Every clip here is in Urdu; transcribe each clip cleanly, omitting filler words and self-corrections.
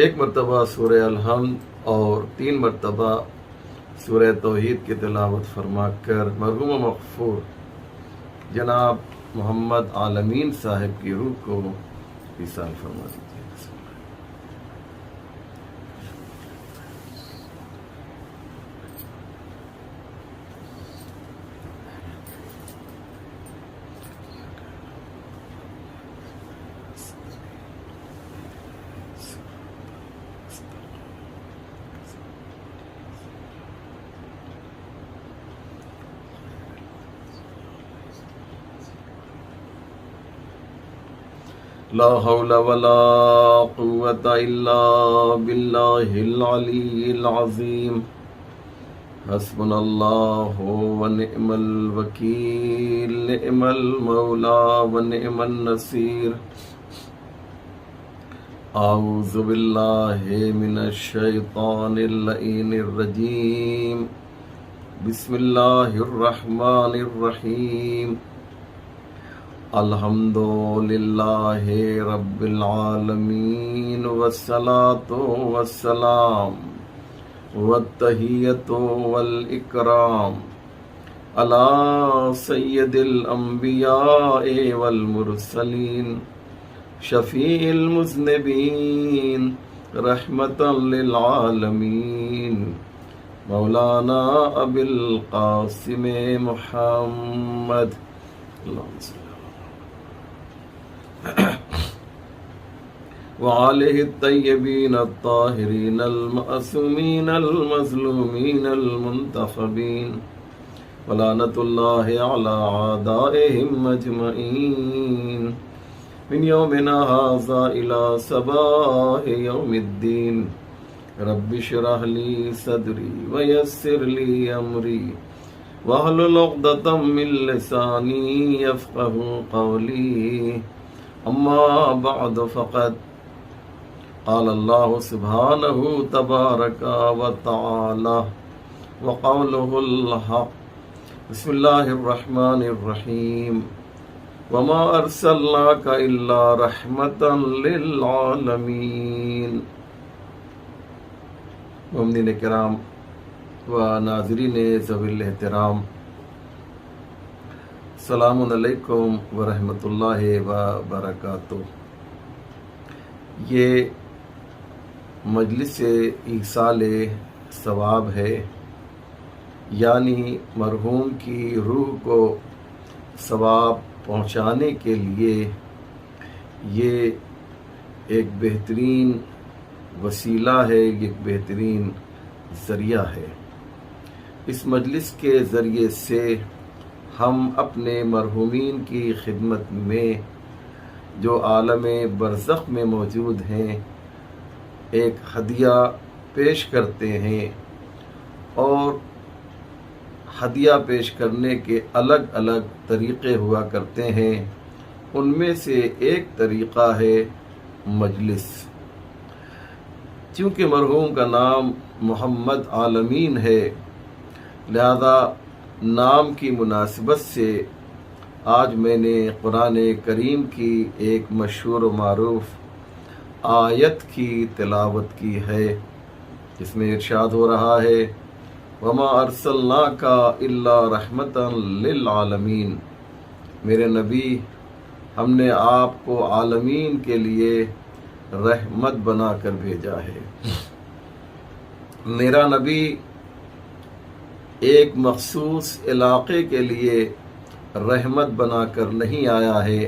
ایک مرتبہ سورہ الحمد اور 3 مرتبہ سورہ توحید کی تلاوت فرما کر مرحوم و مغفور جناب محمد عالمین صاحب کی روح کو ایصال فرما دیجیے۔ لا حول ولا قوة الا باللہ العلی العظیم حسبنا اللہ ونعم الوکیل نعم المولا ونعم النصیر۔ اعوذ باللہ من الشیطان اللعین الرجیم، بسم اللہ الرحمن الرحیم۔ الحمد للہ رب العالمین والصلاة والسلام والتحیۃ والاکرام علی سید الانبیاء والمرسلین شفیع المذنبین رحمتا للعالمین مولانا ابی القاسم محمد اللہم صلی وعليه الطيبين الطاهرين المعصومين المظلومين المنتخبين ولعنة الله على أعدائهم أجمعين من يومنا هذا إلى صباح يوم الدين۔ رب اشرح لي صدري ويسر لي أمري واحلل عقدة من لساني يفقهوا قولي، اما بعد فقد قال اللہ سبحانہ تبارک وتعالی وقوله الحق۔ بسم اللہ الرحمن الرحیم۔ وما ارسلناک الا رحمتا للعالمین۔ مومنین کرام و ناظرین ذوی الاحترام، السلام علیکم ورحمۃ اللہ وبرکاتہ۔ یہ مجلس ایصال ثواب ہے، یعنی مرحوم کی روح کو ثواب پہنچانے کے لیے یہ ایک بہترین وسیلہ ہے، ایک بہترین ذریعہ ہے۔ اس مجلس کے ذریعے سے ہم اپنے مرحومین کی خدمت میں جو عالم برزخ میں موجود ہیں ایک ہدیہ پیش کرتے ہیں، اور ہدیہ پیش کرنے کے الگ الگ طریقے ہوا کرتے ہیں۔ ان میں سے ایک طریقہ ہے مجلس۔ چونکہ مرحوم کا نام محمد عالمین ہے، لہذا نام کی مناسبت سے آج میں نے قرآن کریم کی ایک مشہور و معروف آیت کی تلاوت کی ہے، جس میں ارشاد ہو رہا ہے وما ارسلناک الا رحمتا للعالمین۔ میرے نبی، ہم نے آپ کو عالمین کے لیے رحمت بنا کر بھیجا ہے۔ میرا نبی ایک مخصوص علاقے کے لیے رحمت بنا کر نہیں آیا ہے،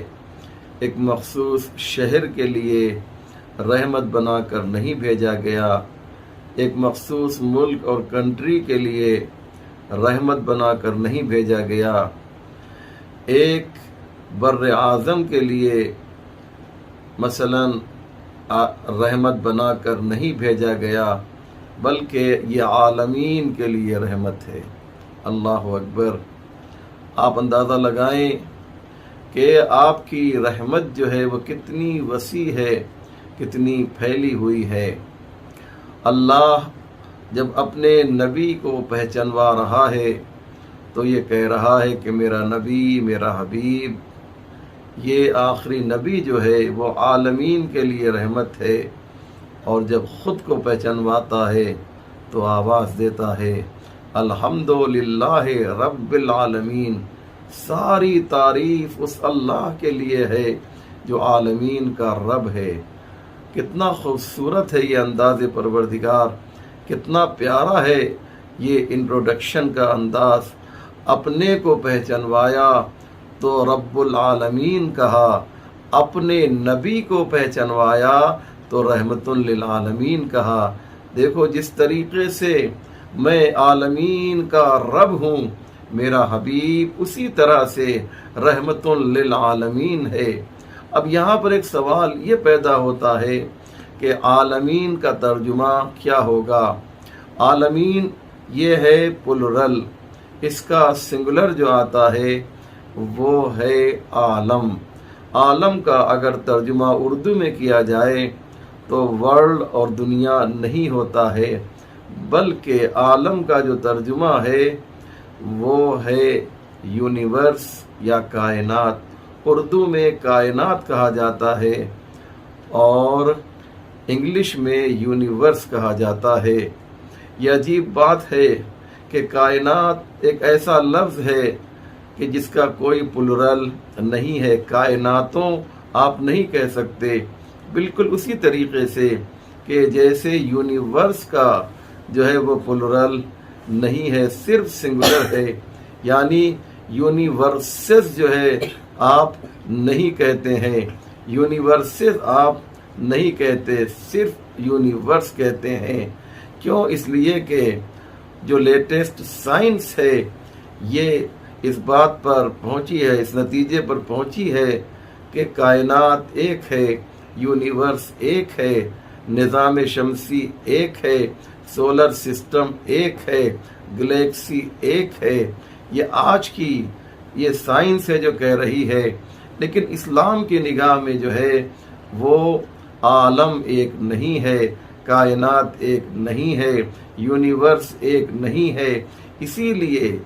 ایک مخصوص شہر کے لیے رحمت بنا کر نہیں بھیجا گیا، ایک مخصوص ملک اور کنٹری کے لیے رحمت بنا کر نہیں بھیجا گیا، ایک بر اعظم کے لیے مثلا رحمت بنا کر نہیں بھیجا گیا، بلکہ یہ عالمین کے لیے رحمت ہے۔ اللہ اکبر۔ آپ اندازہ لگائیں کہ آپ کی رحمت جو ہے وہ کتنی وسیع ہے، کتنی پھیلی ہوئی ہے۔ اللہ جب اپنے نبی کو پہچانوا رہا ہے تو یہ کہہ رہا ہے کہ میرا نبی، میرا حبیب، یہ آخری نبی جو ہے وہ عالمین کے لیے رحمت ہے، اور جب خود کو پہچانواتا ہے تو آواز دیتا ہے الحمدللہ رب العالمین، ساری تعریف اس اللہ کے لیے ہے جو عالمین کا رب ہے۔ کتنا خوبصورت ہے یہ انداز پروردگار، کتنا پیارا ہے یہ انٹروڈکشن کا انداز۔ اپنے کو پہچانوایا تو رب العالمین کہا، اپنے نبی کو پہچانوایا تو رحمت للعالمین کہا۔ دیکھو جس طریقے سے میں عالمین کا رب ہوں، میرا حبیب اسی طرح سے رحمت للعالمین ہے۔ اب یہاں پر ایک سوال یہ پیدا ہوتا ہے کہ عالمین کا ترجمہ کیا ہوگا؟ عالمین یہ ہے پلرل، اس کا سنگولر جو آتا ہے وہ ہے عالم۔ عالم کا اگر ترجمہ اردو میں کیا جائے تو ورلڈ اور دنیا نہیں ہوتا ہے، بلکہ عالم کا جو ترجمہ ہے وہ ہے یونیورس یا کائنات۔ اردو میں کائنات کہا جاتا ہے اور انگلش میں یونیورس کہا جاتا ہے۔ یہ عجیب بات ہے کہ کائنات ایک ایسا لفظ ہے کہ جس کا کوئی پلورل نہیں ہے، کائناتوں آپ نہیں کہہ سکتے۔ بالکل اسی طریقے سے کہ جیسے یونیورس کا جو ہے وہ پلورل نہیں ہے، صرف سنگولر ہے، یعنی یونیورسز جو ہے آپ نہیں کہتے ہیں، یونیورسز آپ نہیں کہتے، صرف یونیورس کہتے ہیں۔ کیوں؟ اس لیے کہ جو لیٹسٹ سائنس ہے یہ اس بات پر پہنچی ہے، اس نتیجے پر پہنچی ہے کہ کائنات ایک ہے، یونیورس ایک ہے، نظام شمسی ایک ہے، سولر سسٹم ایک ہے، گلیکسی ایک ہے۔ یہ آج کی یہ سائنس ہے جو کہہ رہی ہے، لیکن اسلام کی نگاہ میں جو ہے وہ عالم ایک نہیں ہے، کائنات ایک نہیں ہے، یونیورس ایک نہیں ہے۔ اسی لیے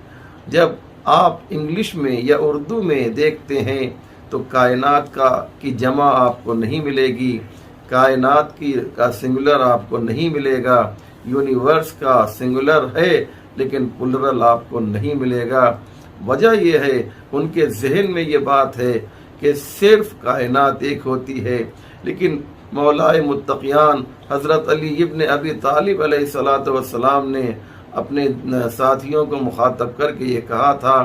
جب آپ انگلش میں یا اردو میں دیکھتے ہیں تو کائنات کی جمع آپ کو نہیں ملے گی، کائنات کا سنگولر آپ کو نہیں ملے گا، یونیورس کا سنگولر ہے لیکن پلرل آپ کو نہیں ملے گا۔ وجہ یہ ہے ان کے ذہن میں یہ بات ہے کہ صرف کائنات ایک ہوتی ہے، لیکن مولائے متقیان حضرت علی ابن ابی طالب علیہ السلام نے اپنے ساتھیوں کو مخاطب کر کے یہ کہا تھا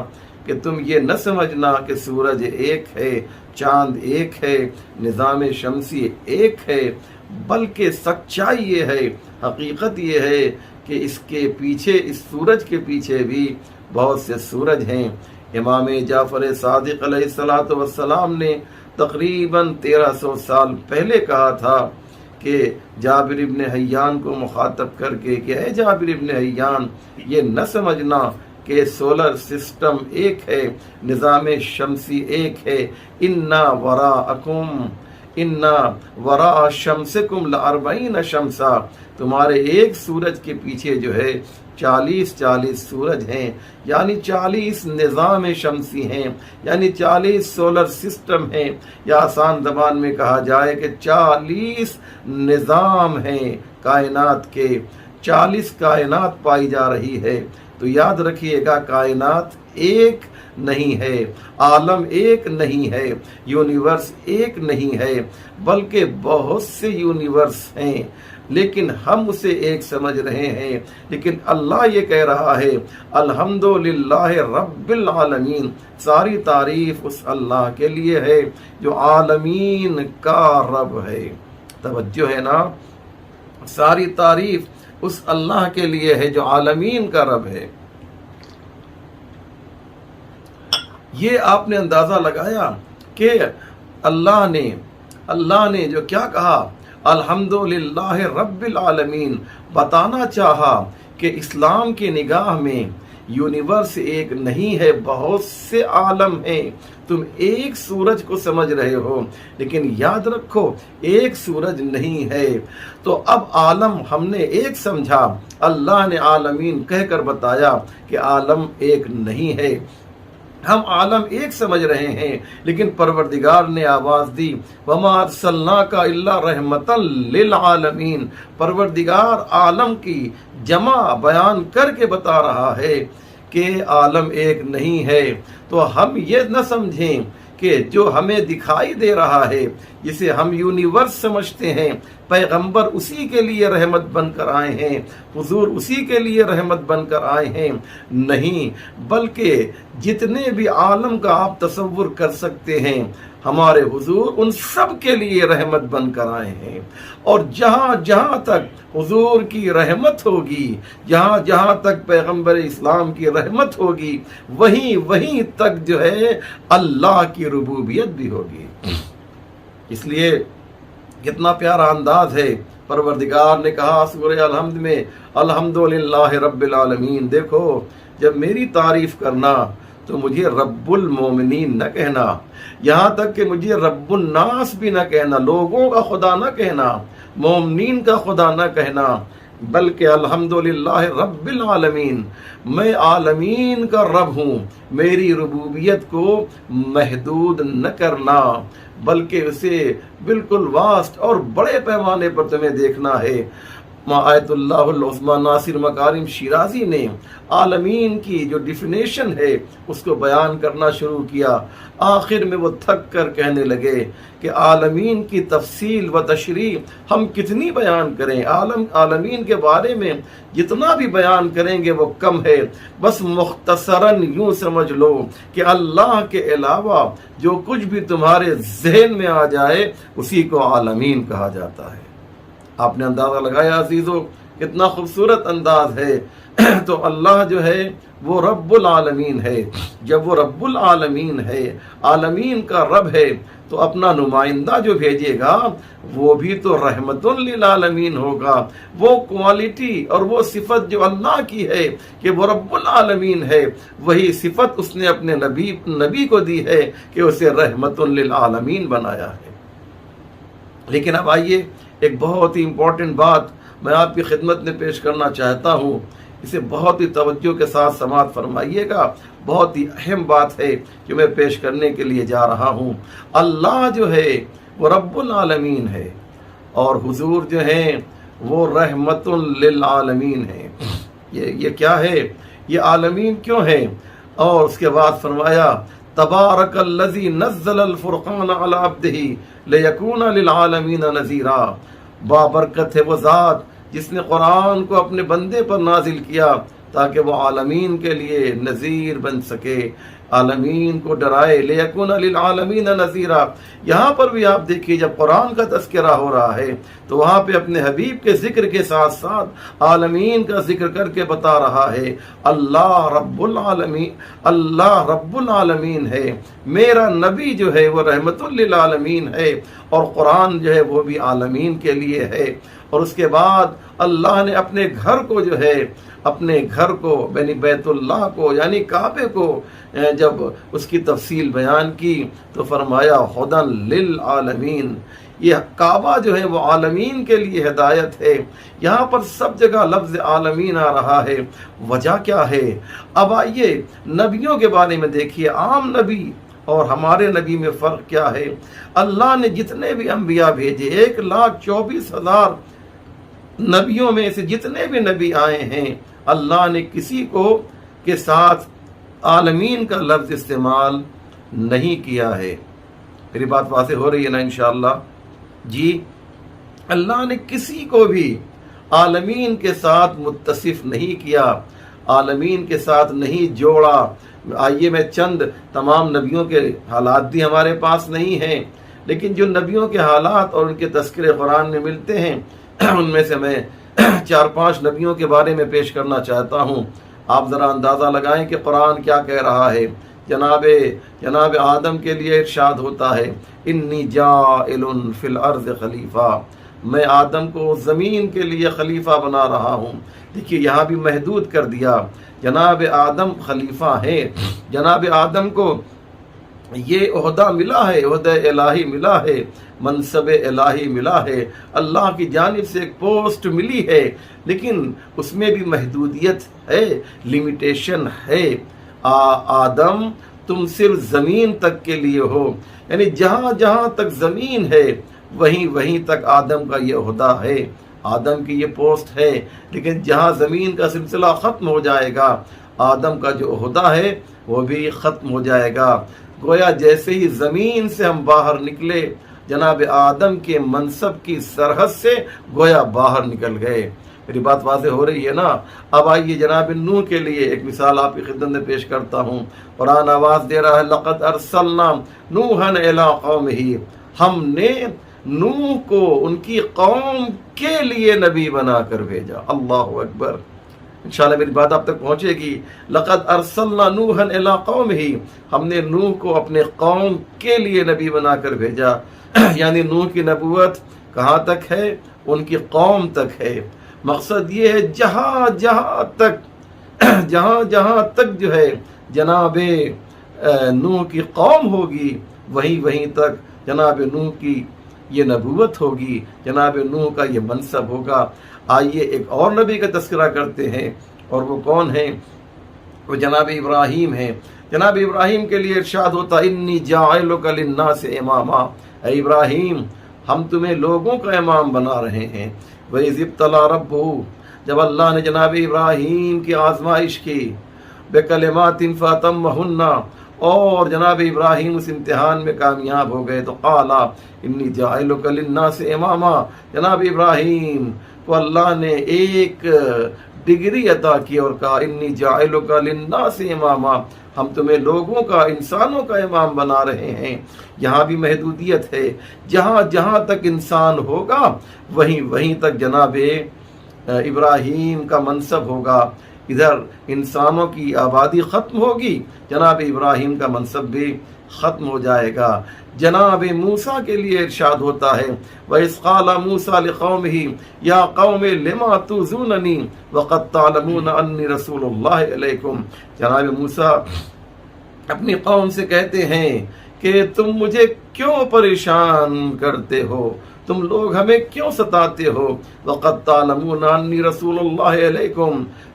کہ تم یہ نہ سمجھنا کہ سورج ایک ہے، چاند ایک ہے، نظام شمسی ایک ہے، بلکہ سچائی یہ ہے، حقیقت یہ ہے کہ اس کے پیچھے، اس سورج کے پیچھے بھی بہت سے سورج ہیں۔ امام جعفر صادق علیہ السلام نے تقریباً 1300 سال پہلے کہا تھا کہ جابر ابن حیان کو مخاطب کر کے کہ اے جابر ابن حیان، یہ نہ سمجھنا کہ سولر سسٹم ایک ہے، نظام شمسی ایک ہے، انا وراء شمسکم لاربعین شمسا، تمہارے ایک سورج کے پیچھے جو ہے 40 سورج ہیں، یعنی 40 نظام شمسی ہیں، یعنی 40 سولر سسٹم ہیں، یا آسان زبان میں کہا جائے کہ 40 نظام ہیں کائنات کے، 40 کائنات پائی جا رہی ہے۔ تو یاد رکھیے گا کائنات ایک نہیں ہے، عالم ایک نہیں ہے، یونیورس ایک نہیں ہے، بلکہ بہت سے یونیورس ہیں، لیکن ہم اسے ایک سمجھ رہے ہیں۔ لیکن اللہ یہ کہہ رہا ہے الحمدللہ رب العالمین، ساری تعریف اس اللہ کے لیے ہے جو عالمین کا رب ہے۔ توجہ ہے نا، ساری تعریف اس اللہ کے لیے ہے جو عالمین کا رب ہے۔ یہ آپ نے اندازہ لگایا کہ اللہ نے جو کیا کہا، الحمدللہ رب العالمین، بتانا چاہا کہ اسلام کی نگاہ میں یونیورس ایک نہیں ہے، بہت سے عالم ہیں، تم ایک سورج کو سمجھ رہے ہو، لیکن یاد رکھو ایک سورج نہیں ہے۔ تو اب عالم ہم نے ایک سمجھا، اللہ نے عالمین کہہ کر بتایا کہ عالم ایک نہیں ہے۔ ہم عالم ایک سمجھ رہے ہیں، لیکن پروردگار نے آواز دی وَمَا أَرْسَلْنَاكَ إِلَّا رَحْمَةً لِلْعَالَمِينَ۔ پروردگار عالم کی جمع بیان کر کے بتا رہا ہے کہ عالم ایک نہیں ہے۔ تو ہم یہ نہ سمجھیں کہ جو ہمیں دکھائی دے رہا ہے، جسے ہم یونیورس سمجھتے ہیں، پیغمبر اسی کے لیے رحمت بن کر آئے ہیں، حضور اسی کے لیے رحمت بن کر آئے ہیں، نہیں، بلکہ جتنے بھی عالم کا آپ تصور کر سکتے ہیں، ہمارے حضور ان سب کے لیے رحمت بن کر آئے ہیں۔ اور جہاں جہاں تک حضور کی رحمت ہوگی، جہاں جہاں تک پیغمبر اسلام کی رحمت ہوگی، وہیں تک جو ہے اللہ کی ربوبیت بھی ہوگی۔ اس لیے کتنا پیارا انداز ہے، پروردگار نے کہا سورہ الحمد میں الحمدللہ رب العالمین۔ دیکھو، جب میری تعریف کرنا تو مجھے رب المومنین نہ کہنا، یہاں تک کہ مجھے رب الناس بھی نہ کہنا، لوگوں کا خدا نہ کہنا، مومنین کا خدا نہ کہنا، بلکہ الحمدللہ رب العالمین، میں عالمین کا رب ہوں۔ میری ربوبیت کو محدود نہ کرنا، بلکہ اسے بالکل واسٹ اور بڑے پیمانے پر تمہیں دیکھنا ہے۔ آیت اللہ العظمیٰ ناصر مکارم شیرازی نے عالمین کی جو ڈیفینیشن ہے اس کو بیان کرنا شروع کیا۔ آخر میں وہ تھک کر کہنے لگے کہ عالمین کی تفصیل و تشریح ہم کتنی بیان کریں، عالمین کے بارے میں جتنا بھی بیان کریں گے وہ کم ہے۔ بس مختصراً یوں سمجھ لو کہ اللہ کے علاوہ جو کچھ بھی تمہارے ذہن میں آ جائے اسی کو عالمین کہا جاتا ہے۔ آپ نے اندازہ لگایا عزیزو، کتنا خوبصورت انداز ہے۔ تو اللہ جو ہے وہ رب العالمین ہے۔ جب وہ رب العالمین ہے، عالمین کا رب ہے، تو اپنا نمائندہ جو بھیجے گا وہ بھی تو رحمت للعالمین ہوگا۔ وہ کوالٹی اور وہ صفت جو اللہ کی ہے کہ وہ رب العالمین ہے، وہی صفت اس نے اپنے نبی کو دی ہے کہ اسے رحمت للعالمین بنایا ہے۔ لیکن اب آئیے، ایک بہت ہی امپورٹنٹ بات میں آپ کی خدمت میں پیش کرنا چاہتا ہوں، اسے بہت ہی توجہ کے ساتھ سماعت فرمائیے گا۔ بہت ہی اہم بات ہے جو میں پیش کرنے کے لیے جا رہا ہوں۔ اللہ جو ہے وہ رب العالمین ہے، اور حضور جو ہیں وہ رحمت للعالمین ہے۔ یہ کیا ہے؟ یہ عالمین کیوں ہے؟ اور اس کے بعد فرمایا تبارک الذی نزل الفرقان علی عبدہ لیکون للعالمین نذیرا۔ بابرکت ہے وہ ذات جس نے قرآن کو اپنے بندے پر نازل کیا تاکہ وہ عالمین کے لیے نذیر بن سکے، عالمین کو ڈرائے۔ لیکون للعالمین نذیرا، یہاں پر بھی آپ دیکھیے جب قرآن کا تذکرہ ہو رہا ہے تو وہاں پہ اپنے حبیب کے ذکر کے ساتھ ساتھ عالمین کا ذکر کر کے بتا رہا ہے اللہ رب العالمین ہے، میرا نبی جو ہے وہ رحمت للعالمین ہے، اور قرآن جو ہے وہ بھی عالمین کے لیے ہے۔ اور اس کے بعد اللہ نے اپنے گھر کو جو ہے، اپنے گھر کو یعنی بیت اللہ کو یعنی کعبے کو جب اس کی تفصیل بیان کی تو فرمایا ہدی للعالمین۔ یہ کعبہ جو ہے وہ عالمین کے لیے ہدایت ہے۔ یہاں پر سب جگہ لفظ عالمین آ رہا ہے، وجہ کیا ہے؟ اب آئیے نبیوں کے بارے میں دیکھیے، عام نبی اور ہمارے نبی میں فرق کیا ہے؟ اللہ نے جتنے بھی انبیاء بھیجے، 1,24,000 نبیوں میں سے جتنے بھی نبی آئے ہیں، اللہ نے کسی کو کے ساتھ عالمین کا لفظ استعمال نہیں کیا ہے۔ میری بات واضح ہو رہی ہے نا انشاءاللہ؟ جی، اللہ نے کسی کو بھی عالمین کے ساتھ متصف نہیں کیا، عالمین کے ساتھ نہیں جوڑا۔ آئیے میں چند تمام نبیوں کے حالات بھی ہمارے پاس نہیں ہیں، لیکن جو نبیوں کے حالات اور ان کے تذکرے قرآن میں ملتے ہیں ان میں سے میں 4-5 نبیوں کے بارے میں پیش کرنا چاہتا ہوں۔ آپ ذرا اندازہ لگائیں کہ قرآن کیا کہہ رہا ہے۔ جناب آدم کے لیے ارشاد ہوتا ہے انی جاعل فی الارض خلیفہ، میں آدم کو زمین کے لیے خلیفہ بنا رہا ہوں۔ دیکھیے یہاں بھی محدود کر دیا، جناب آدم خلیفہ ہیں، جناب آدم کو یہ عہدہ ملا ہے، عہدہ الہی ملا ہے، منصب الہی ملا ہے، اللہ کی جانب سے ایک پوسٹ ملی ہے، لیکن اس میں بھی محدودیت ہے، لیمیٹیشن ہے۔ آدم تم صرف زمین تک کے لیے ہو، یعنی جہاں جہاں تک زمین ہے وہیں تک آدم کا یہ عہدہ ہے، آدم کی یہ پوسٹ ہے، لیکن جہاں زمین کا سلسلہ ختم ہو جائے گا آدم کا جو عہدہ ہے وہ بھی ختم ہو جائے گا۔ گویا جیسے ہی زمین سے ہم باہر نکلے جناب آدم کے منصب کی سرحد سے گویا باہر نکل گئے۔ میری بات واضح ہو رہی ہے نا؟ اب آئیے جناب نوح کے لیے ایک مثال آپ کی خدمت میں پیش کرتا ہوں۔ قرآن آواز دے رہا ہے لقد ارسلنا نوحا الی قومہ، ہم نے نوح کو ان کی قوم کے لیے نبی بنا کر بھیجا۔ اللہ اکبر، انشاءاللہ میری بات آپ تک پہنچے گی۔ لقد ارسلنا نوحا الی قومہ، ہم نے نوح کو اپنے قوم کے لیے نبی بنا کر بھیجا، یعنی نوح کی نبوت کہاں تک ہے؟ ان کی قوم تک ہے۔ مقصد یہ ہے جہاں جہاں تک جو ہے جناب نوح کی قوم ہوگی وہیں تک جناب نوح کی یہ نبوت ہوگی، جناب نوح کا یہ منصب ہوگا۔ آئیے ایک اور نبی کا تذکرہ کرتے ہیں، اور وہ کون ہیں؟ وہ جناب ابراہیم ہیں۔ جناب ابراہیم کے لیے ارشاد ہوتا انی جاعلک للناس اماما، اے ابراہیم ہم تمہیں لوگوں کا امام بنا رہے ہیں۔ وَإِذِ ابْتَلَىٰ رَبُّهُ، جب اللہ نے جناب ابراہیم کی آزمائش کی، بِكَلِمَاتٍ فَأَتَمَّهُنَّ، اور جناب ابراہیم اس امتحان میں کامیاب ہو گئے، تو قَالَ إِنِّي جَاعِلُكَ لِلنَّاسِ إِمَامًا، جناب ابراہیم کو اللہ نے ایک ڈگری عطا کی اور کہا انی جاعلک للناس اماما، ہم تمہیں لوگوں کا، انسانوں کا امام بنا رہے ہیں۔ یہاں بھی محدودیت ہے، جہاں جہاں تک انسان ہوگا وہیں تک جناب ابراہیم کا منصب ہوگا۔ ادھر انسانوں کی آبادی ختم ہوگی، جناب ابراہیم کا منصب بھی ختم ہو جائے گا۔ جناب موسیٰ کے لیے ارشاد ہوتا ہے وَإِذْ قَالَ مُوسَىٰ لِقَوْمِهِ يَا قَوْمِ لِمَا تُؤْذُونَنِي وَقَدْ تَعْلَمُونَ أَنِّي رَسُولُ اللَّهِ إِلَيْكُمْ، جناب موسیٰ اپنی قوم سے کہتے ہیں کہ تم مجھے کیوں پریشان کرتے ہو، تم لوگ ہمیں کیوں ستاتے ہو؟ وَقَدْ تَعْلَمُونَ أَنِّي رَسُولُ اللَّهِ إِلَيْكُمْ،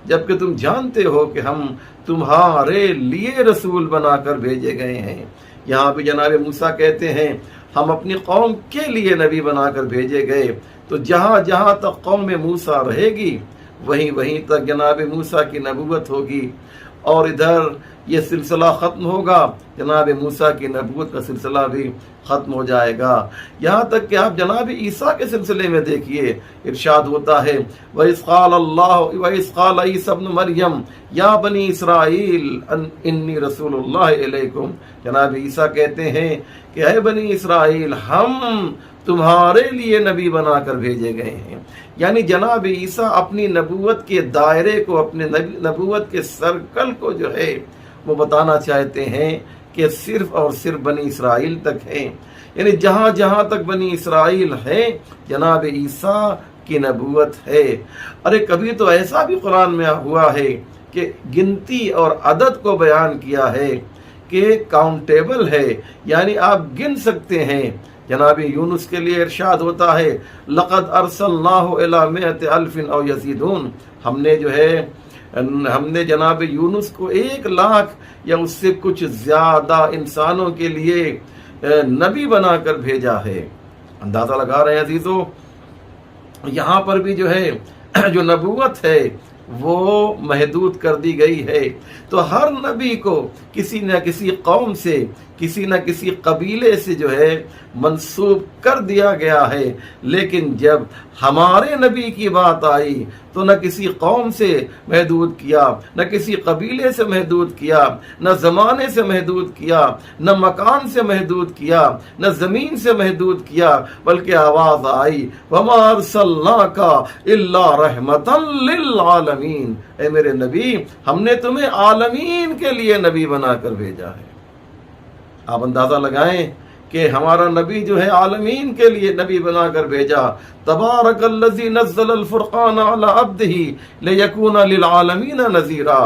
جبکہ تم جانتے ہو کہ ہم تمہارے لیے رسول بنا کر بھیجے گئے ہیں۔ یہاں بھی جناب موسیٰ کہتے ہیں ہم اپنی قوم کے لیے نبی بنا کر بھیجے گئے، تو جہاں جہاں تک قوم موسیٰ رہے گی وہیں تک جناب موسیٰ کی نبوت ہوگی، اور ادھر یہ سلسلہ ختم ہوگا، جناب موسیٰ کی نبوت کا سلسلہ بھی ختم ہو جائے گا۔ یہاں تک کہ آپ جناب عیسیٰ کے سلسلے میں دیکھیے، ارشاد ہوتا ہے وَإِذْ قَالَ عِيسَىٰ ابْنُ مَرْيَمَ يَا بَنِي إِسْرَائِيلَ إِنِّي رَسُولُ اللَّهِ إِلَيْكُمْ، جناب عیسیٰ کہتے ہیں کہ اے بنی اسرائیل ہم تمہارے لیے نبی بنا کر بھیجے گئے ہیں۔ یعنی جناب عیسیٰ اپنی نبوت کے دائرے کو، اپنے نبوت کے سرکل کو جو ہے وہ بتانا چاہتے ہیں کہ صرف اور صرف بنی اسرائیل تک ہے، یعنی جہاں جہاں تک بنی اسرائیل ہے جناب عیسیٰ کی نبوت ہے۔ ارے کبھی تو ایسا بھی قرآن میں ہوا ہے کہ گنتی اور عدد کو بیان کیا ہے کہ کاؤنٹیبل ہے، یعنی آپ گن سکتے ہیں۔ جناب یونس کے لیے ارشاد ہوتا ہے لقد ارسلناہ الی مئۃ الف او یزیدون، ہم نے جناب یونس کو 1,00,000 یا اس سے کچھ زیادہ انسانوں کے لیے نبی بنا کر بھیجا ہے۔ اندازہ لگا رہے ہیں عزیزو، یہاں پر بھی جو ہے جو نبوت ہے وہ محدود کر دی گئی ہے، تو ہر نبی کو کسی نہ کسی قوم سے، کسی نہ کسی قبیلے سے جو ہے منسوب کر دیا گیا ہے، لیکن جب ہمارے نبی کی بات آئی تو نہ کسی قوم سے محدود کیا، نہ کسی قبیلے سے محدود کیا، نہ زمانے سے محدود کیا، نہ مکان سے محدود کیا، نہ زمین سے محدود کیا، بلکہ آواز آئی وَمَا أَرْسَلْنَاكَ إِلَّا رَحْمَةً لِّلْعَالَمِينَ، اے میرے نبی ہم نے تمہیں عالمین کے لیے نبی بنا کر بھیجا ہے۔ آپ اندازہ لگائیں کہ ہمارا نبی جو ہے عالمین کے لیے نبی بنا کر بھیجا. تبارک الذی نزل الفرقان علی عبدہ لیکون للعالمین نذیرا.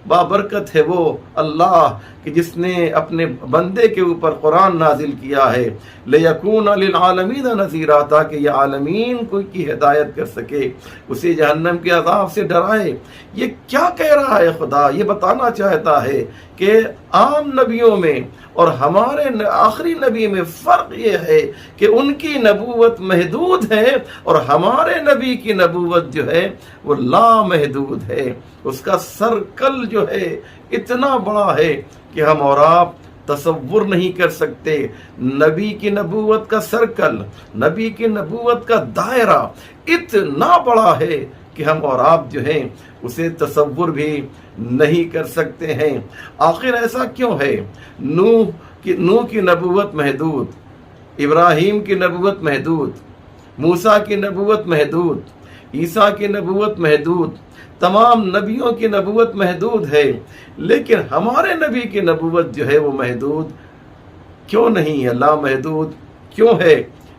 بابرکت ہے وہ اللہ کہ جس نے اپنے بندے کے اوپر قرآن نازل کیا ہے. لیکون للعالمین نذیرا، تاکہ یہ عالمین کو کی ہدایت کر سکے، اسے جہنم کے عذاب سے ڈرائے. یہ کیا کہہ رہا ہے خدا؟ یہ بتانا چاہتا ہے کہ عام نبیوں میں اور ہمارے آخری نبی میں فرق یہ ہے کہ ان کی نبوت محدود ہے اور ہمارے نبی کی نبوت جو ہے وہ لامحدود ہے. اس کا سرکل جو ہے اتنا بڑا ہے کہ ہم اور آپ تصور نہیں کر سکتے. نبی کی نبوت کا سرکل، نبی کی نبوت کا دائرہ اتنا بڑا ہے کہ ہم اور آپ جو ہیں اسے تصور بھی نہیں کر سکتے ہیں. آخر ایسا کیوں ہے؟ نوح کی نبوت محدود، ابراہیم کی نبوت محدود، موسیٰ کی نبوت محدود، عیسیٰ کی نبوت محدود، تمام نبیوں کی نبوت محدود ہے. لیکن ہمارے نبی کی نبوت جو ہے وہ محدود کیوں نہیں ہے؟ لامحدود کیوں ہے؟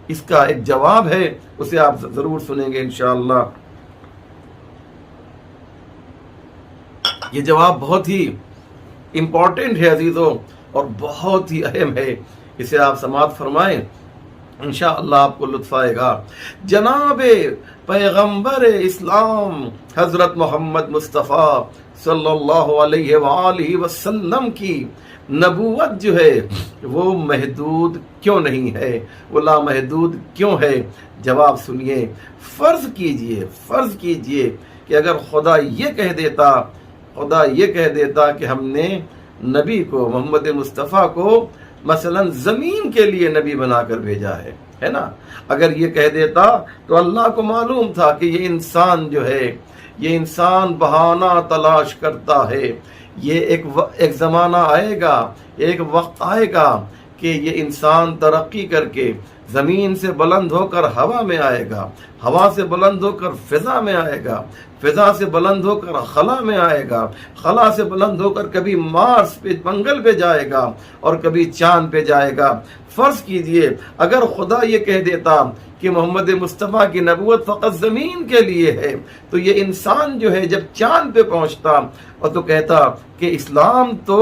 اس کا ایک جواب ہے، اسے آپ ضرور سنیں گے انشاءاللہ. یہ جواب بہت ہی امپورٹنٹ ہے عزیزوں، اور بہت ہی اہم ہے. اسے آپ سماعت فرمائیں، انشاءاللہ آپ کو لطف آئے گا. جناب پیغمبر اسلام حضرت محمد مصطفیٰ صلی اللہ علیہ وآلہ وسلم کی نبوت جو ہے وہ محدود کیوں نہیں ہے؟ وہ لامحدود کیوں ہے؟ جواب سنیے. فرض کیجئے کہ اگر خدا یہ کہہ دیتا کہ ہم نے نبی کو، محمد مصطفیٰ کو مثلا زمین کے لیے نبی بنا کر بھیجا ہے نا. اگر یہ کہہ دیتا تو اللہ کو معلوم تھا کہ یہ انسان جو ہے، یہ انسان بہانہ تلاش کرتا ہے. یہ ایک زمانہ آئے گا، ایک وقت آئے گا کہ یہ انسان ترقی کر کے زمین سے بلند ہو کر ہوا میں آئے گا، ہوا سے بلند ہو کر فضا میں آئے گا، فضا سے بلند ہو کر خلا میں آئے گا، خلا سے بلند ہو کر کبھی مارس پہ، منگل پہ جائے گا اور کبھی چاند پہ جائے گا. فرض کیجئے اگر خدا یہ کہہ دیتا کہ محمد مصطفیٰ کی نبوت فقط زمین کے لیے ہے، تو یہ انسان جو ہے جب چاند پہ پہنچتا اور تو کہتا کہ اسلام تو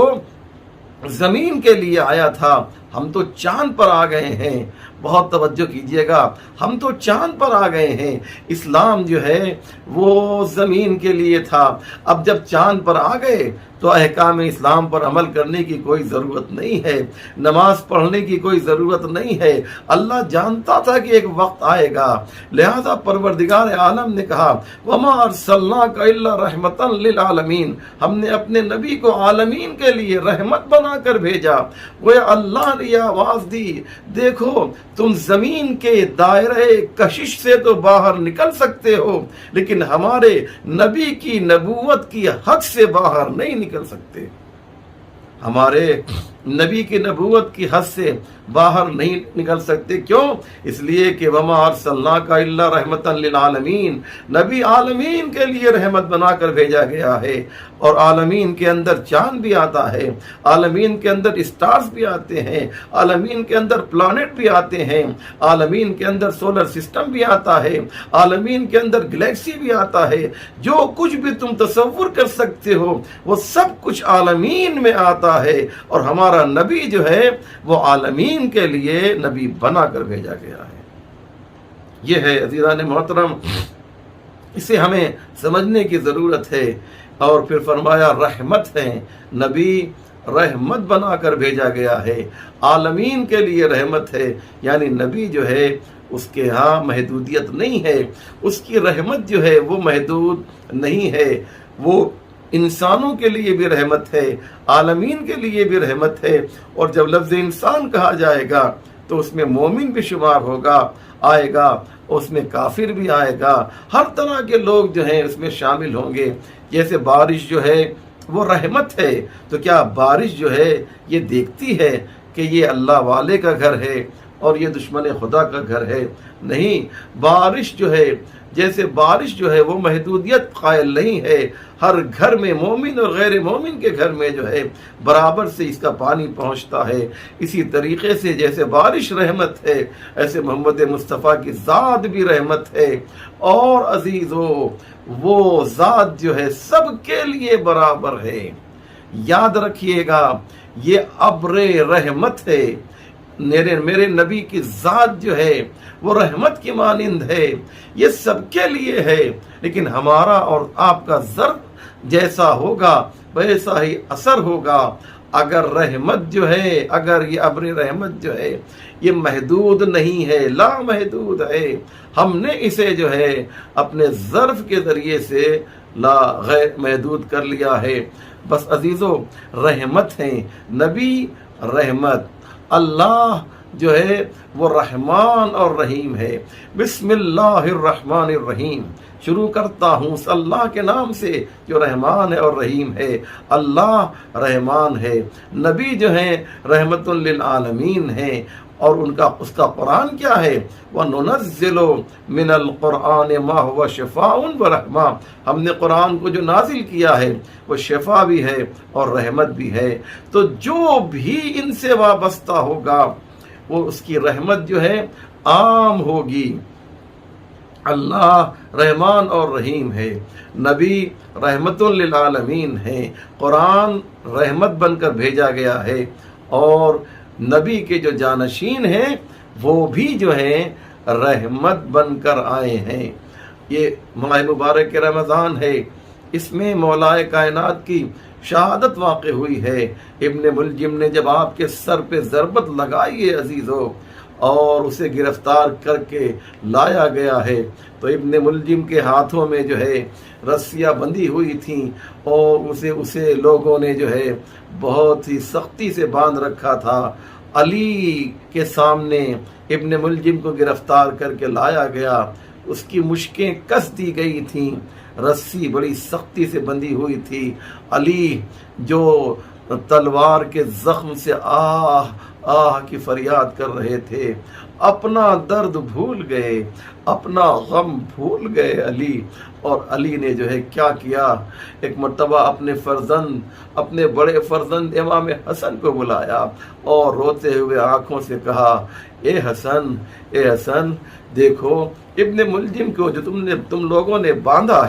زمین کے لیے آیا تھا، ہم تو چاند پر آ گئے ہیں. بہت توجہ کیجئے گا، ہم تو چاند پر آ گئے ہیں، اسلام جو ہے وہ زمین کے لیے تھا. اب جب چاند پر آ گئے تو احکام اسلام پر عمل کرنے کی کوئی ضرورت نہیں ہے، نماز پڑھنے کی کوئی ضرورت نہیں ہے. اللہ جانتا تھا کہ ایک وقت آئے گا، لہذا پروردگار عالم نے کہا وَمَا أَرْسَلْنَاكَ إِلَّا رَحْمَةً لِلْعَالَمِينَ. ہم نے اپنے نبی کو عالمین کے لیے رحمت بنا کر بھیجا. وہ اللہ نے یہ آواز دی، دیکھو تم زمین کے دائرے کشش سے تو باہر نکل سکتے ہو، لیکن ہمارے نبی کی نبوت کی حد سے باہر نہیں نکل سکتے. ہمارے نبی کی نبوت کی حد سے باہر نہیں نکل سکتے. کیوں؟ اس لیے کہ وَمَا أَرْسَلْنَاكَ إِلَّا رَحْمَةً لِلْعَالَمِينَ. نبی عالمین کے لیے رحمت بنا کر بھیجا گیا ہے. اور عالمین کے اندر چاند بھی آتا ہے، عالمین کے اندر اسٹارز بھی آتے ہیں، عالمین کے اندر پلانٹ بھی آتے ہیں، عالمین کے اندر سولر سسٹم بھی آتا ہے، عالمین کے اندر گلیکسی بھی آتا ہے. جو کچھ بھی تم تصور کر سکتے ہو وہ سب کچھ عالمین میں آتا ہے. اور ہمارا نبی جو ہے وہ عالمین کے لیے نبی بنا کر بھیجا گیا ہے. یہ ہے عزیزان محترم، اسے ہمیں سمجھنے کی ضرورت ہے. اور پھر فرمایا رحمت ہے، نبی رحمت بنا کر بھیجا گیا ہے، عالمین کے لیے رحمت ہے. یعنی نبی جو ہے اس کے ہاں محدودیت نہیں ہے، اس کی رحمت جو ہے وہ محدود نہیں ہے. وہ انسانوں کے لیے بھی رحمت ہے، عالمین کے لیے بھی رحمت ہے. اور جب لفظ انسان کہا جائے گا تو اس میں مومن بھی شمار ہوگا، آئے گا، اس میں کافر بھی آئے گا، ہر طرح کے لوگ جو ہیں اس میں شامل ہوں گے. جیسے بارش جو ہے وہ رحمت ہے، تو کیا بارش جو ہے یہ دیکھتی ہے کہ یہ اللہ والے کا گھر ہے اور یہ دشمن خدا کا گھر ہے۔ نہیں، بارش جو ہے، جیسے بارش جو ہے وہ محدودیت قائل نہیں ہے، ہر گھر میں مومن اور غیر مومن کے گھر میں جو ہے برابر سے اس کا پانی پہنچتا ہے۔ اسی طریقے سے جیسے بارش رحمت ہے، ایسے محمد مصطفیٰ کی ذات بھی رحمت ہے۔ اور عزیزو، وہ ذات جو ہے سب کے لیے برابر ہے۔ یاد رکھیے گا، یہ ابر رحمت ہے۔ میرے نبی کی ذات جو ہے وہ رحمت کی مانند ہے، یہ سب کے لیے ہے، لیکن ہمارا اور آپ کا ضرب جیسا ہوگا ویسا ہی اثر ہوگا۔ اگر رحمت جو ہے، اگر یہ ابر رحمت جو ہے یہ محدود نہیں ہے، لا محدود ہے، ہم نے اسے جو ہے اپنے ظرف کے ذریعے سے لا غیر محدود کر لیا ہے۔ بس عزیزو، رحمت ہیں، نبی رحمت، اللہ جو ہے وہ رحمان اور رحیم ہے۔ بسم اللہ الرحمن الرحیم، شروع کرتا ہوں اس اللہ کے نام سے جو رحمان ہے اور رحیم ہے۔ اللہ رحمان ہے، نبی جو ہیں رحمت للعالمین ہیں، اور اس کا قرآن کیا ہے؟ وَنُنَزِّلُ مِنَ الْقُرْآنِ مَا هُوَ شِفَاءٌ وَرَحْمَةٌ، ہم نے قرآن کو جو نازل کیا ہے وہ شفا بھی ہے اور رحمت بھی ہے۔ تو جو بھی ان سے وابستہ ہوگا وہ اس کی رحمت جو ہے عام ہوگی۔ اللہ رحمان اور رحیم ہے، نبی رحمت للعالمین ہے، قرآن رحمت بن کر بھیجا گیا ہے، اور نبی کے جو جانشین ہیں وہ بھی جو ہیں رحمت بن کر آئے ہیں۔ یہ ماہ مبارک رمضان ہے، اس میں مولا کائنات کی شہادت واقع ہوئی ہے۔ ابن ملجم نے جب آپ کے سر پہ ضربت لگائی ہے عزیزو، اور اسے گرفتار کر کے لایا گیا ہے، تو ابن ملجم کے ہاتھوں میں جو ہے رسیاں بندھی ہوئی تھیں، اور اسے لوگوں نے جو ہے بہت ہی سختی سے باندھ رکھا تھا۔ علی کے سامنے ابن ملجم کو گرفتار کر کے لایا گیا، اس کی مشکیں کس دی گئی تھیں، رسی بڑی سختی سے بندھی ہوئی تھی۔ علی جو تلوار کے زخم سے آہ آہ کی فریاد کر رہے تھے، اپنا درد بھول گئے، اپنا غم بھول گئے علی۔ اور علی نے جو ہے کیا کیا، ایک مرتبہ اپنے بڑے فرزند امام حسن کو بلایا اور روتے ہوئے آنکھوں سے کہا، اے حسن، دیکھو ابن ملجم کو جو تم لوگوں نے باندھا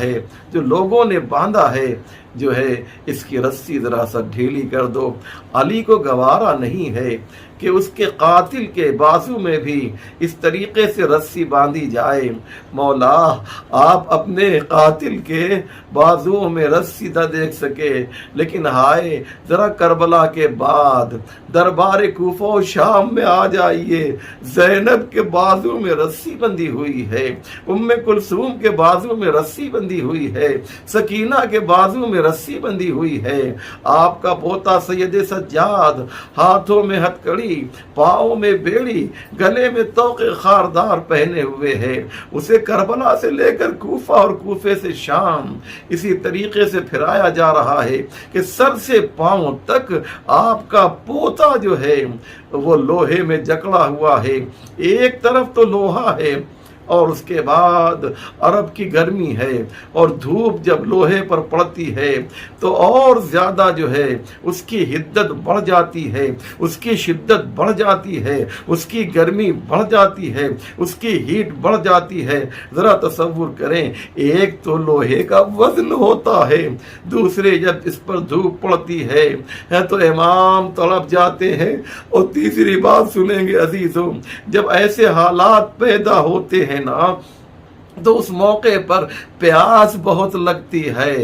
ہے جو ہے اس کی رسی ذرا سا ڈھیلی کر دو۔ علی کو گوارا نہیں ہے کہ اس کے قاتل کے بازو میں بھی اس طریقے سے رسی باندھی جائے۔ مولا، آپ اپنے قاتل کے بازو میں رسی نہ دیکھ سکے، لیکن ہائے، ذرا کربلا کے بعد دربار کوفہ و شام میں آ جائیے، زینب کے بازو میں رسی بندھی ہوئی ہے، ام کلثوم کے بازو میں رسی بندھی ہوئی ہے، سکینہ کے بازو میں رسی بندھی ہوئی ہے۔ آپ کا پوتا سید سجاد ہاتھوں میں ہتھکڑی، پاؤں میں بیڑی، گلے میں توق خاردار پہنے ہوئے ہے، اسے کربلا سے لے کر کوفہ اور کوفے سے شام اسی طریقے سے پھرایا جا رہا ہے کہ سر سے پاؤں تک آپ کا پوتا جو ہے وہ لوہے میں جکڑا ہوا ہے۔ ایک طرف تو لوہا ہے، اور اس کے بعد عرب کی گرمی ہے، اور دھوپ جب لوہے پر پڑتی ہے تو اور زیادہ جو ہے اس کی حدت بڑھ جاتی ہے، اس کی شدت بڑھ جاتی ہے، اس کی گرمی بڑھ جاتی ہے، اس کی ہیٹ بڑھ جاتی ہے۔ ذرا تصور کریں، ایک تو لوہے کا وزن ہوتا ہے، دوسرے جب اس پر دھوپ پڑتی ہے تو امام تڑپ جاتے ہیں۔ اور تیسری بات سنیں گے عزیزوں، جب ایسے حالات پیدا ہوتے ہیں نا تو اس موقع پر پیاس بہت لگتی ہے۔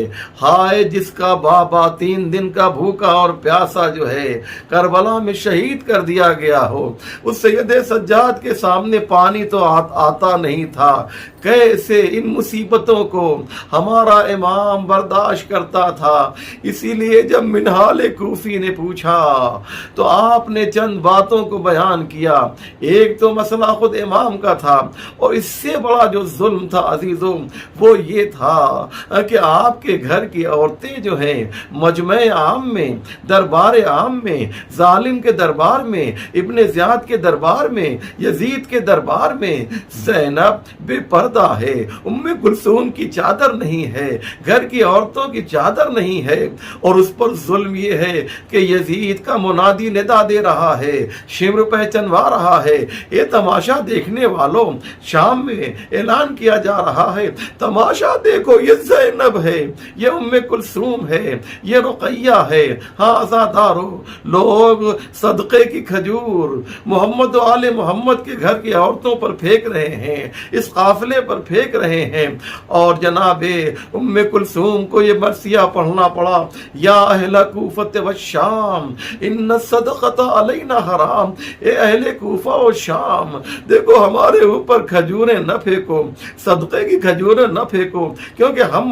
ہائے جس کا بابا 3 دن کا بھوکا اور پیاسا جو ہے کربلا میں شہید کر دیا گیا ہو، اس سید سجاد کے سامنے پانی تو آتا نہیں تھا، کیسے ان مصیبتوں کو ہمارا امام برداشت کرتا تھا۔ اسی لیے جب منہال کوفی نے پوچھا تو آپ نے چند باتوں کو بیان کیا۔ ایک تو مسئلہ خود امام کا تھا، اور اس سے بڑا جو ظلم معلوم تھا عزیزوں، وہ یہ تھا کہ آپ کے گھر کی عورتیں جو ہیں مجمع عام میں، دربار عام میں، ظالم کے دربار میں، ابن زیاد کے دربار میں، یزید کے دربار میں زینب بے پردہ ہے، ام کلثوم کی چادر نہیں ہے، گھر کی عورتوں کی چادر نہیں ہے، اور اس پر ظلم یہ ہے کہ یزید کا منادی ندا دے رہا ہے، شمر پہچنوا رہا ہے۔ یہ تماشا دیکھنے والوں، شام میں اعلان کیا جا رہا ہے، تماشا دیکھو، یہ زینب ہے، یہ ام کلثوم ہے، یہ رقیہ ہے، ہاں آزادارو، لوگ صدقے کی کھجور محمد و آل محمد کے گھر کی عورتوں پر پھینک رہے ہیں، اس قافلے پر پھینک رہے ہیں، اور جناب ام کلثوم کو یہ مرثیہ پڑھنا پڑا، یا اہل کوفہ والشام ان الصدقۃ علینا حرام، اے اہل کوفہ و شام، دیکھو ہمارے اوپر کھجوریں نہ پھینکو، صدقے کی کھجوریں نہ پھینکو، کیونکہ ہم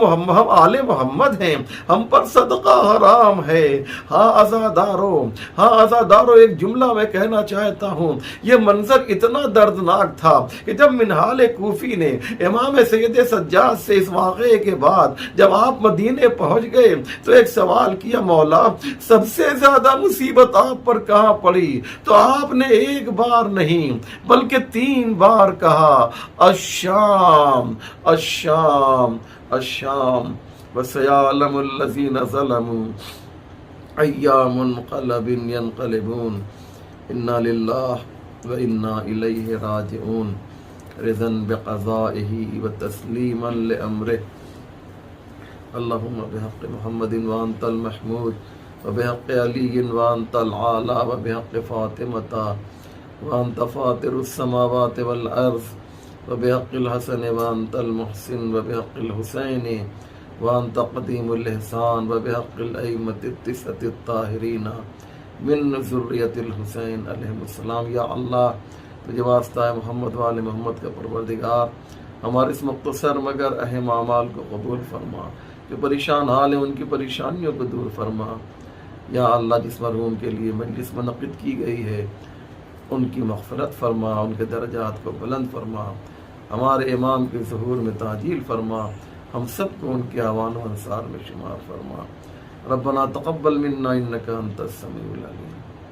آل محمد ہیں، ہم پر صدقہ حرام ہے۔ ہاں عزادارو، ایک جملہ میں کہنا چاہتا ہوں، یہ منظر اتنا دردناک تھا کہ جب منہال کوفی نے امام سید سجاد سے اس واقعے کے بعد جب آپ مدینے پہنچ گئے تو ایک سوال کیا، مولا سب سے زیادہ مصیبت آپ پر کہاں پڑی؟ تو آپ نے ایک بار نہیں بلکہ 3 بار کہا، الشام الشام الشام، وسيعلم الذين ظلموا أيام منقلب ينقلبون، إنا لله وإنا إليه راجعون، رضا بقضائه وتسليما لأمره، اللهم بحق محمد وأنت المحمود، وبحق علي وأنت العالى، وبحق فاطمة وأنت فاطر السماوات والأرض، وبحق الحسن وأنت المحسن، وبحق الحسين وأنت قديم الإحسان، وبحق الأئمة التسعة الطاهرين من ذریۃ الحسین علیہ السلام۔ یا اللہ، تجھے واسطہ ہے محمد و آل محمد کا پروردگار، ہمارے اس مختصر مگر اہم اعمال کو قبول فرما، جو پریشان حال ہیں ان کی پریشانیوں کو دور فرما۔ یا اللہ، جس مرحوم کے لیے مجلس منعقد کی گئی ہے ان کی مغفرت فرما، ان کے درجات کو بلند فرما، ہمارے امام کے ظہور میں تعجیل فرما، ہم سب کو ان کے اعوان و انصار میں شمار فرما۔ ربنا تقبل منا انک انت السمیع العلیم۔